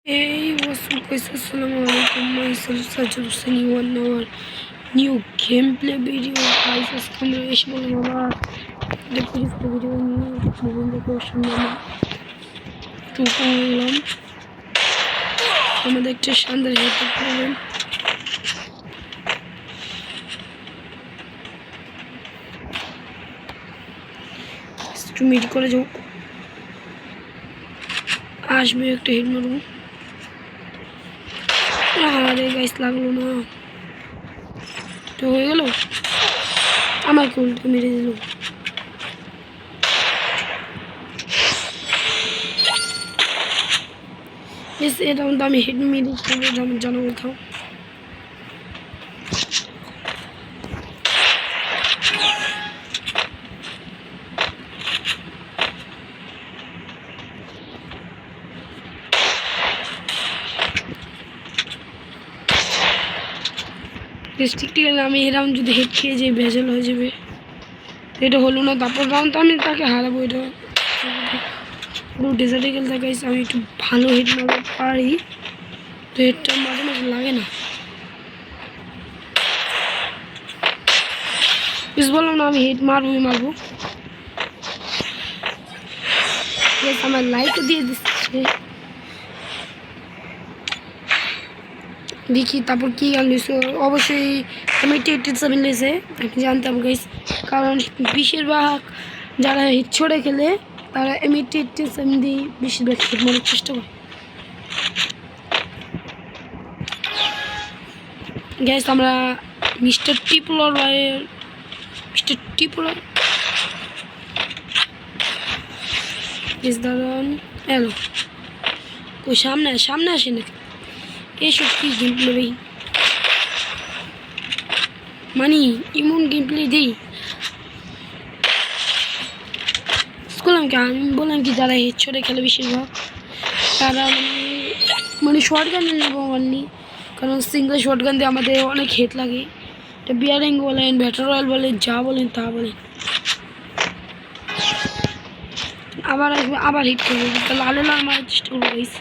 Hey, what's up guys? Assalamualaikum. Myself Sajid Hussain, one hour new gameplay video. Guys, আজকে আমরা এসে বললাম আবার দেখো ভিডিও নিয়ে মোবাইল দেখে শুনলাম টুকু এলাম আমাদের একটা শানদার হেল্প করবেন একটু মিট করে যাও আসবে একটা হেড মারবো আরে গাইস লাগলো না তো হয়ে গেল আমাকে উল্টে মেরে দিল এটা আমি হেড মেরে জানা কোথাও ডিস্ট্রিক্টে আমি এই রাউন্ড যদি হেড খেয়ে যাই ভেজাল হয়ে যাবে এটা হলো না তারপর রাউন্ড আমি তাকে হারাবো এটা পুরো ডেজার্টে খেলতে গাইছে আমি একটু ভালো হেড মারতে পারি তো হেডটা মাঝে মাঝে লাগে না বেশ বললাম না আমি হেড মারবো আমার লাইকও দিয়ে দিচ্ছে দেখি তারপর কি গান লিখছে অবশ্যই আমি 87 লিখছে আপনি জানতাম গাইস কারণ বেশিরভাগ যারা হিট ছড়ে খেলে তারা এমনি 87 দিয়ে বেশিরভাগ হিট মারার চেষ্টা করে গাইস আমরা মিস্টার টিপলার দাঁড়ান এলো ওই সামনে আসে নাকি এইসব কি গেম প্লে ভাই মানে এমন গেম প্লে দিই আমি বললাম কি যারা হেড ছড়ে খেলে বেশিরভাগ তারা মানে শর্ট গান নেবো মাননি কারণ সিঙ্গেল শর্ট গান দিয়ে আমাদের অনেক হেড লাগে এটা বিয়ারিং বলেন ব্যাটার রয়্যাল বলেন যা বলেন তা বলেন আবার আসবে আবার হিট করবে লালে লাল মারার চেষ্টা করবো গাইস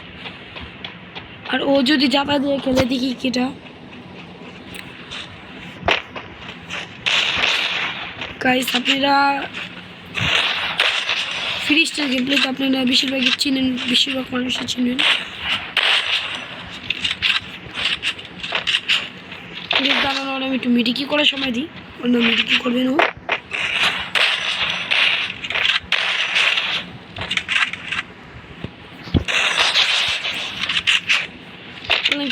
আর ও যদি জাতা দিয়ে খেলে দেখি কিটা গাইস আপনারা ফ্রি স্টাইল গেম প্লে তো আপনারা বেশিরভাগই চিনেন বেশিরভাগ মানুষই চিনেন দাঁড়ানোর আমি একটু মিডিকি করে সময় দিই অন্য মিডিকি করবেন ও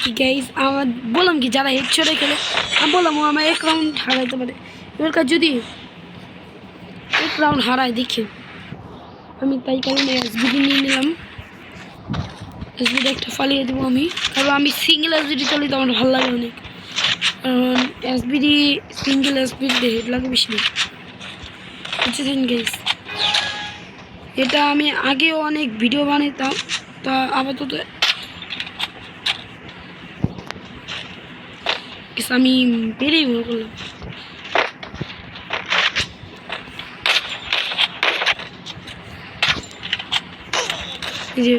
কি গাইস আমার বললাম কি যারা হেড ছড়ে খেলে আমি বললাম ও আমার এক রাউন্ড হারাইতে পারে এবার কাজ যদি এক রাউন্ড হারায় দেখি আমি তাই কারণে এসবিডি নিয়ে নিলাম এসবিডি একটা ফালিয়ে দেবো আমি কারণ আমি সিঙ্গেল এসবিডি চালি তো আমার ভালো লাগে অনেক কারণ এসবিডি সিঙ্গেল এসবিডি হেড লাগে বেশি বুঝেছেন গাইস এটা আমি আগেও অনেক ভিডিও বানাইতাম তা আপাতত আমি বেড়েই মনে করলাম এই যে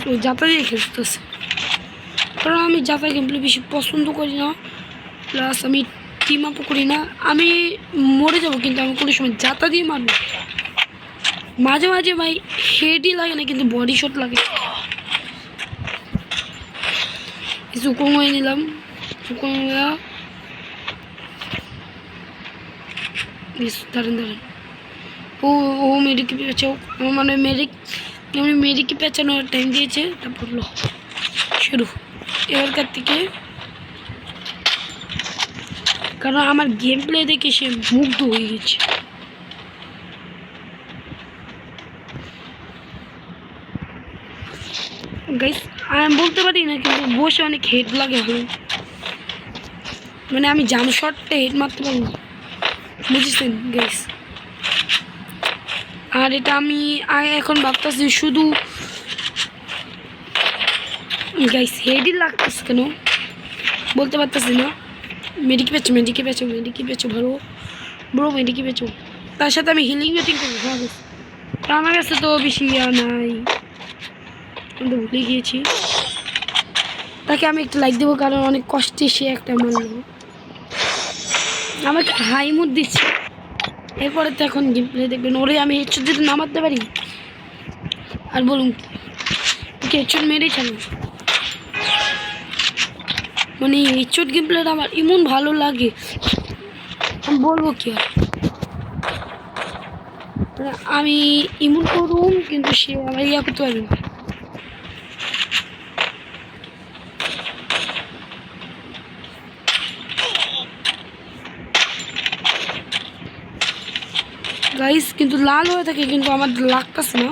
ও যাতা দিয়ে খেলতেছে কারণ আমি যাতা গেম প্লে বেশি পছন্দ করি না প্লাস আমি টিম আপও করি না আমি মরে যাবো কিন্তু আমি কোনো সময় যাতা দিয়ে মারবো মাঝে মাঝে ভাই হেডই লাগে না কিন্তু বডি শট লাগে জুকম হয়ে নিলাম জুকম দাঁড়ান ও মেডিকে পেঁচাও আমার মানে মেডিকে পেঁচানোর টাইম দিয়েছে তারপর শুরু এবারকার থেকে কারণ আমার গেম প্লে দেখে সে মুগ্ধ হয়ে গেছে গাইস আমি বলতে পারি না কিন্তু বসে অনেক হেড লাগে ভালো মানে আমি জাম শটটা হেড মারতে পারি না বুঝেছেন গাইস আর এটা আমি এখন ভাবতেছি শুধু গাইস হেডই লাগতেছে কেন বলতে পারতেছি না মেডিকে পেঁচো ভালো ব্রো মেডিকে পেঁচো তার সাথে আমি হিলিং ব্যাটিং করবো আমার কাছে তো বেশি নাই কিন্তু ভুলে গিয়েছি তাকে আমি একটা লাইক দেবো, কারণ অনেক কষ্টে সে একটা মারল, আমাকে হাই মুড দিচ্ছে। এরপরে তো এখন গেম প্লে দেখবেন, ওরে আমি হেডশট যদি না মারতে পারি আর বলুন কি হেডশট মেরেই ছাড়ব। মানে হেডশট গেম প্লেটা আমার এমন ভালো লাগে, আমি বলবো কি আর। মানে আমি এমন করুম কিন্তু সে আমার ইয়া করতে পারবে না। গাইস কিন্তু লাল হয়ে থাকে, কিন্তু আমার লাগতেছে না।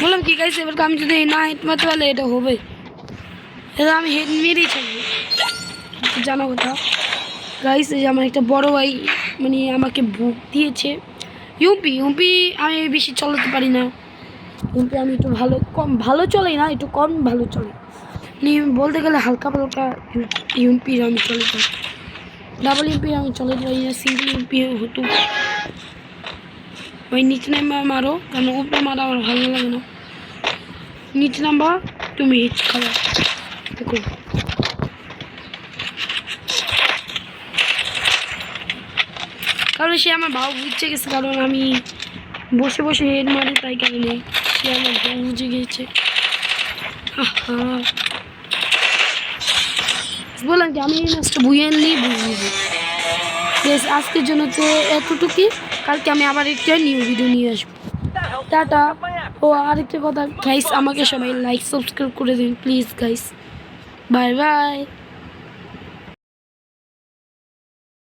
বললাম কি গাইস, এবার আমি যদি না হেড মারতে পারলে এটা হবে, এটা আমি হেড মেরেই থাকবো। জানা কথা গাইস, এই যে আমার একটা বড় ভাই মানে আমাকে বুক দিয়েছে। ইউপি আমি বেশি চালাতে পারি না। ইউপি আমি একটু ভালো চলে না, একটু কম ভালো চলে। মানে বলতে গেলে হালকা পালকা ইউপির আমি চলে পারি, ডাবল ইউপির আমি চলে পারি না, সিঙ্গেল ইউপি হতো। ওই নিচে নাম্বার মারো, কারণ উপরে মারা আমার ভালো লাগে না। নিচে নাম্বার তুমি হিট খাওয়া দেখো। কারণ সে আমার ভাও বুঝছে গেছে, কারণ আমি বসে বসে হেড মারি, তাই কারণে সে আমার ভাও বুঝে গিয়েছে। বললাম কি আমি এই ম্যাচটা বুঝে আনলেই বুঝবো। আজকের জন্য তো এতটুকুই, কালকে আমি আবার একটা নিউ ভিডিও নিয়ে আসবো। টাটা। ও আরেকটা কথা গাইস, আমাকে সবাই লাইক সাবস্ক্রাইব করে দিন প্লিজ গাইস। Bye bye.